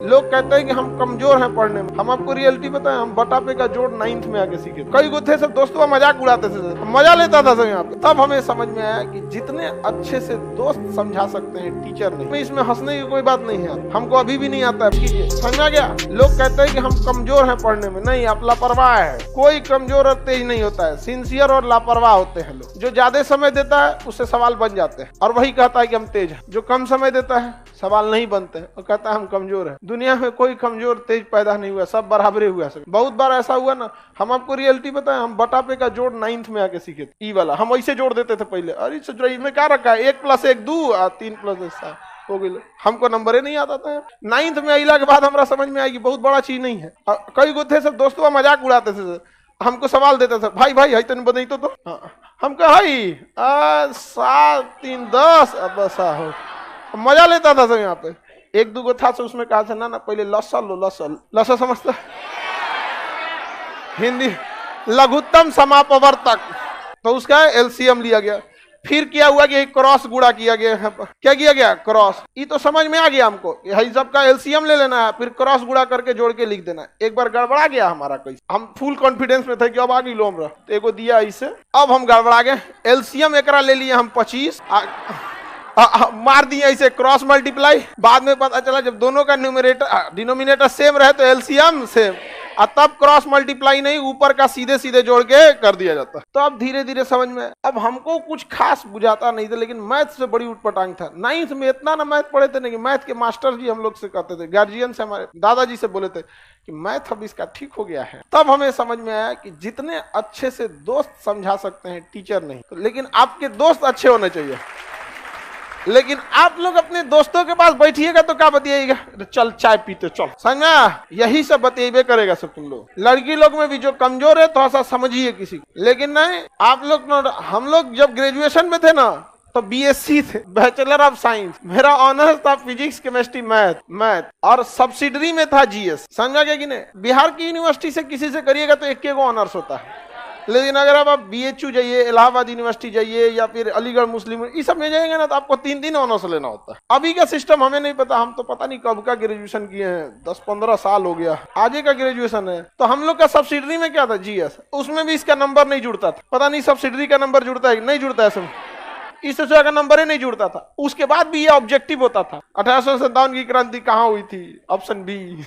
लोग कहते हैं कि हम कमजोर हैं पढ़ने में। हम आपको रियलिटी बताएं, हम बटा पे का जोड़ 9th में आके सीखे। कई गो थे सब दोस्तों मजाक उड़ाते थे, मजा लेता था सब यहाँ पे। तब हमें समझ में आया कि जितने अच्छे से दोस्त समझा सकते हैं टीचर नहीं। इसमें हंसने की कोई बात नहीं है, हमको अभी भी नहीं आता है। कीजिए, समझ में आ गया। लोग कहते हैं कि हम कमजोर हैं पढ़ने में, नहीं, आप लापरवाह है। कोई कमजोर और तेज नहीं होता है, सिंसियर और लापरवाह होते हैं लोग। जो ज्यादा समय देता है उससे सवाल बन जाते हैं और वही कहता है कि हम तेज हैं। जो कम समय देता है सवाल नहीं बनते हैं और कहता है हम कमजोर हैं। दुनिया में कोई कमजोर तेज पैदा नहीं हुआ, सब बराबरे हुआ। सब बहुत बार ऐसा हुआ ना, हम आपको रियलिटी बताएं, हम बटा पे का जोड़ 9th में आके सीखे थे। ई वाला हम ऐसे जोड़ देते थे पहले। अरे इसमें क्या रखा है, 1 + 1 2 और 3 + 1 7 हो गई। हमको नंबर ही नहीं आता था। 9th में अला के बाद हमरा समझ में आई कि बहुत बड़ा चीज नहीं है। कई गो थे सब दोस्तों मजाक उड़ाते थे, हमको सवाल देते थे, भाई भाई है तेन बताई तो हम कहा 7 3 10 बस हो। मजा लेता था सब यहाँ पे। एक दो था तो उसमें कहा था ना पहले लसा लो, लसा समझता हिंदी लघुत्तम समापवर्तक, तो उसका एलसीएम लिया गया। फिर क्या हुआ कि क्रॉस गुणा किया गया। क्या किया गया? क्रॉस। ये तो समझ में आ गया हमको, यही सब का एलसीएम ले लेना है, फिर क्रॉस गुणा करके जोड़ के लिख देना है। एक बार गड़बड़ा गया हमारा कैसे, हम फुल कॉन्फिडेंस में थे कि अब आ गई लोमरा, तो एगो दिया इसे, अब हम गड़बड़ा गए। एलसीएम एकरा ले लिए हम 25, मार दिए इसे क्रॉस मल्टीप्लाई। बाद में पता चला जब दोनों का न्यूमरेटर डिनोमिनेटर सेम रहे तो एलसीएम सेम, और तब क्रॉस मल्टीप्लाई नहीं, ऊपर का सीधे सीधे जोड़ के कर दिया जाता। तो अब धीरे धीरे समझ में, अब हमको कुछ खास बुझाता नहीं था, लेकिन मैथ से बड़ी उठपटांग था। 9th में इतना ना मैथ पढ़े थे, नहीं मैथ के मास्टर जी हम लोग से कहते थे, गार्जियन से, हमारे दादाजी से बोले थे कि मैथ अब इसका ठीक हो गया है। तब हमें समझ में आया कि जितने अच्छे से दोस्त समझा सकते हैं टीचर नहीं, लेकिन आपके दोस्त अच्छे होने चाहिए। लेकिन आप लोग अपने दोस्तों के पास बैठिएगा तो क्या बतियाएगा, चल चाय पीते चल, समझा, यही सब बतियाबे करेगा सब तुम लोग। लड़की लोग में भी जो कमजोर है थोड़ा सा समझिए किसी को, लेकिन नहीं आप लोग। हम लोग जब ग्रेजुएशन में थे ना तो बीएससी थे, बैचलर ऑफ साइंस। मेरा ऑनर्स था फिजिक्स केमिस्ट्री मैथ और सब्सिडरी में था जीएस। समझा गया कि नहीं। बिहार की यूनिवर्सिटी से किसी से करिएगा तो एक ऑनर्स होता है, लेकिन अगर आप बीएचयू जाइए, इलाहाबाद यूनिवर्सिटी जाइए या फिर अलीगढ़ मुस्लिम, इस सब में जाएंगे ना तो आपको 3 ऑनर्स लेना होता है। अभी का सिस्टम हमें नहीं पता, हम तो पता नहीं कब का ग्रेजुएशन किए हैं, 10-15 साल हो गया, आगे का ग्रेजुएशन है। तो हम लोग का सब्सिडरी में क्या था, जीएस, उसमें भी इसका नंबर नहीं जुड़ता था। पता नहीं सब्सिडरी का नंबर जुड़ता है नहीं जुड़ता है, इस तरह का नंबर ही नहीं जुड़ता था। उसके बाद भी ये ऑब्जेक्टिव होता था, 1857 की क्रांति कहाँ हुई थी, ऑप्शन बी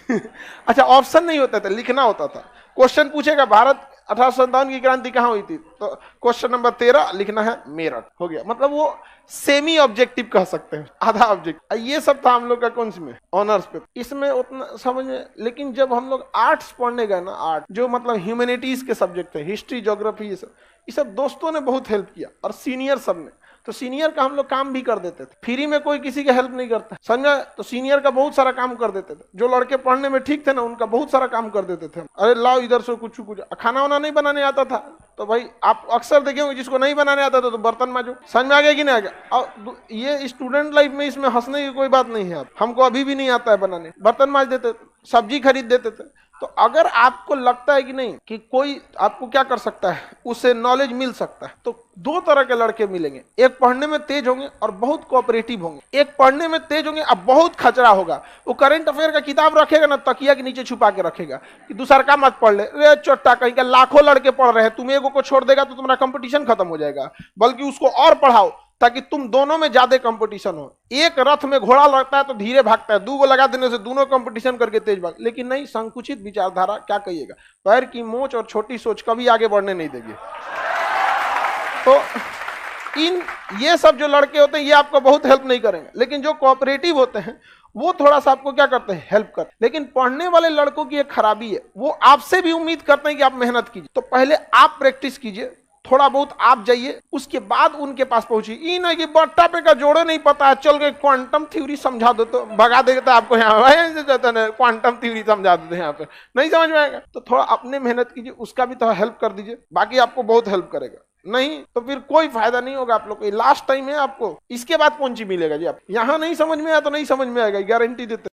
अच्छा ऑप्शन नहीं होता था, लिखना होता था। क्वेश्चन पूछेगा भारत 1857 की क्रांति कहाँ हुई थी, तो क्वेश्चन नंबर 13 लिखना है मेरठ, हो गया। मतलब वो सेमी ऑब्जेक्टिव कह सकते हैं, आधा ऑब्जेक्टिव। ये सब था हम लोग का कौन सी में, ऑनर्स पे। इसमें उतना समझ में, लेकिन जब हम लोग आर्ट्स पढ़ने गए ना, आर्ट जो मतलब ह्यूमैनिटीज के सब्जेक्ट है, हिस्ट्री ज्योग्राफी, ये सब दोस्तों ने बहुत हेल्प किया और सीनियर सब ने। तो सीनियर का हम लोग काम भी कर देते थे, फ्री में कोई किसी का हेल्प नहीं करता, समझा। तो सीनियर का बहुत सारा काम कर देते थे। जो लड़के पढ़ने में ठीक थे ना, उनका बहुत सारा काम कर देते थे। अरे लाओ इधर से कुछ खाना वाना नहीं बनाने आता था तो भाई आप अक्सर देखेंगे जिसको नहीं बनाने आता था तो बर्तन मांजो। समझ में आ गया कि नहीं आ गया। और ये स्टूडेंट लाइफ में इसमें हंसने की कोई बात नहीं है। हमको अभी भी नहीं आता है बनाने, बर्तन मांज देते थे, सब्जी खरीद देते थे। तो अगर आपको लगता है कि नहीं कि कोई आपको क्या कर सकता है, उससे नॉलेज मिल सकता है, तो 2 तरह के लड़के मिलेंगे। एक पढ़ने में तेज होंगे और बहुत कोऑपरेटिव होंगे। एक पढ़ने में तेज होंगे और बहुत खचरा होगा। वो करंट अफेयर का किताब रखेगा ना, तकिया के नीचे छुपा के रखेगा कि दूसरा का मत पढ़ ले। रे चोट्टा, कहीं का लाखों लड़के पढ़ रहे हैं, तुम एगो को छोड़ देगा तो तुम्हारा कंपटीशन खत्म हो जाएगा। बल्कि उसको और पढ़ाओ ताकि तुम दोनों में ज्यादा कंपटीशन हो। एक रथ में घोड़ा लगता है तो धीरे भागता है, 2 गो लगा देने से दोनों कंपटीशन करके तेज भाग। लेकिन नहीं, संकुचित विचारधारा क्या कहिएगा, पैर की मोच और छोटी सोच कभी आगे बढ़ने नहीं देगी। तो ये सब जो लड़के होते हैं ये आपको बहुत हेल्प नहीं करेंगे, लेकिन जो कोऑपरेटिव होते हैं वो थोड़ा सा आपको क्या करते हैं, हेल्प करते हैं। लेकिन पढ़ने वाले लड़कों की एक खराबी है, वो आपसे भी उम्मीद करते हैं कि आप मेहनत कीजिए। तो पहले आप प्रैक्टिस कीजिए, थोड़ा बहुत आप जाइए, उसके बाद उनके पास पहुंचिए। ये नहीं कि बट्टा पे का जोड़े नहीं पता है, चल गए क्वांटम थ्योरी समझा दो तो भगा देता आपको। यहाँ क्वांटम थ्योरी समझा देते हैं, यहाँ पे नहीं समझ में आएगा तो थोड़ा अपने मेहनत कीजिए, उसका भी थोड़ा हेल्प कर दीजिए, बाकी आपको बहुत हेल्प करेगा। नहीं तो फिर कोई फायदा नहीं होगा आप लोग को। लास्ट टाइम है आपको, इसके बाद कौन सी मिलेगा जी। आप यहाँ नहीं समझ में आया तो नहीं समझ में आएगा, गारंटी देते।